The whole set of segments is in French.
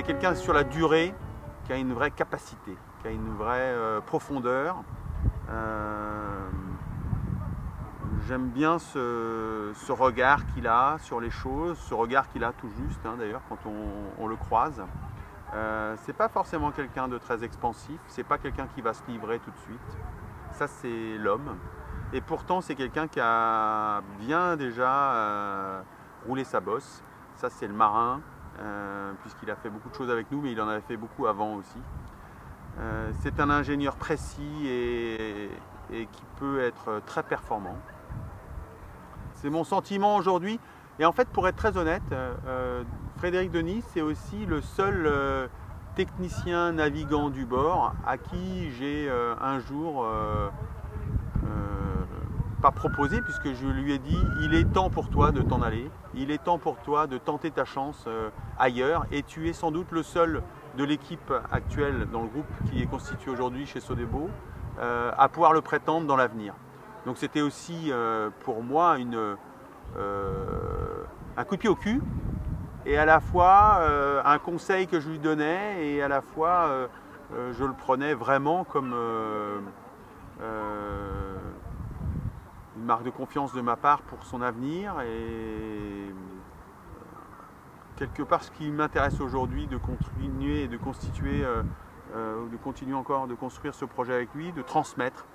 C'est quelqu'un sur la durée qui a une vraie capacité, qui a une vraie profondeur. J'aime bien ce regard qu'il a sur les choses, ce regard qu'il a tout juste d'ailleurs quand on le croise. C'est pas forcément quelqu'un de très expansif, c'est pas quelqu'un qui va se livrer tout de suite. Ça c'est l'homme. Et pourtant c'est quelqu'un qui a bien déjà roulé sa bosse. Ça c'est le marin, puisqu'il a fait beaucoup de choses avec nous, mais il en avait fait beaucoup avant aussi. C'est un ingénieur précis et qui peut être très performant. C'est mon sentiment aujourd'hui. Et en fait, pour être très honnête, Frédéric Denis, c'est aussi le seul technicien navigant du bord à qui j'ai un jour pas proposé, puisque je lui ai dit il est temps pour toi de t'en aller, il est temps pour toi de tenter ta chance ailleurs, et tu es sans doute le seul de l'équipe actuelle dans le groupe qui est constitué aujourd'hui chez Sodebo à pouvoir le prétendre dans l'avenir. Donc c'était aussi pour moi un coup de pied au cul, et à la fois un conseil que je lui donnais, et à la fois je le prenais vraiment comme une marque de confiance de ma part pour son avenir. Et quelque part, ce qui m'intéresse aujourd'hui, de continuer et de constituer, de continuer encore de construire ce projet avec lui, de transmettre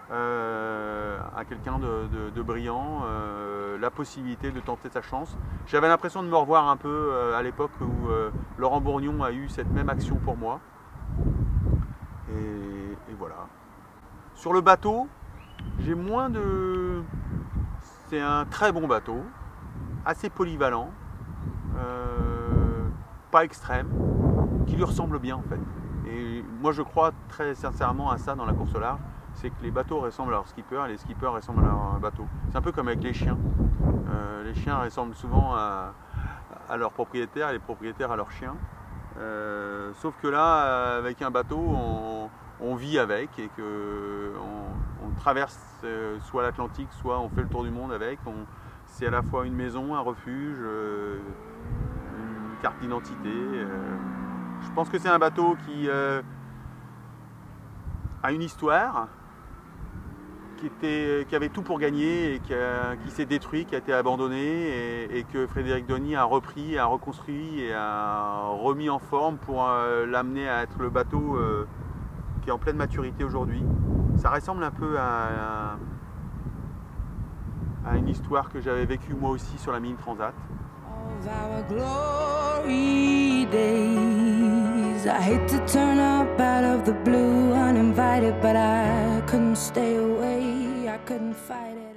à quelqu'un de brillant la possibilité de tenter sa chance. J'avais l'impression de me revoir un peu à l'époque où Laurent Bourgnon a eu cette même action pour moi. Et voilà. Sur le bateau, j'ai moins de... C'est un très bon bateau, assez polyvalent, pas extrême, qui lui ressemble bien en fait. Et moi je crois très sincèrement à ça dans la course au large, c'est que les bateaux ressemblent à leur skipper et les skippers ressemblent à leur bateau. C'est un peu comme avec les chiens. Les chiens ressemblent souvent à leurs propriétaires et les propriétaires à leurs chiens. Sauf que là, avec un bateau, on vit avec, et qu'on traverse soit l'Atlantique, soit on fait le tour du monde avec. C'est à la fois une maison, un refuge, une carte d'identité. Je pense que c'est un bateau qui a une histoire, qui avait tout pour gagner et qui s'est détruit, qui a été abandonné, et que Frédéric Denis a repris, a reconstruit et a remis en forme pour l'amener à être le bateau qui est en pleine maturité aujourd'hui. Ça ressemble un peu à une histoire que j'avais vécue moi aussi sur la Mini Transat. I hate to turn up out of the blue uninvited, but I couldn't stay away, I couldn't fight it.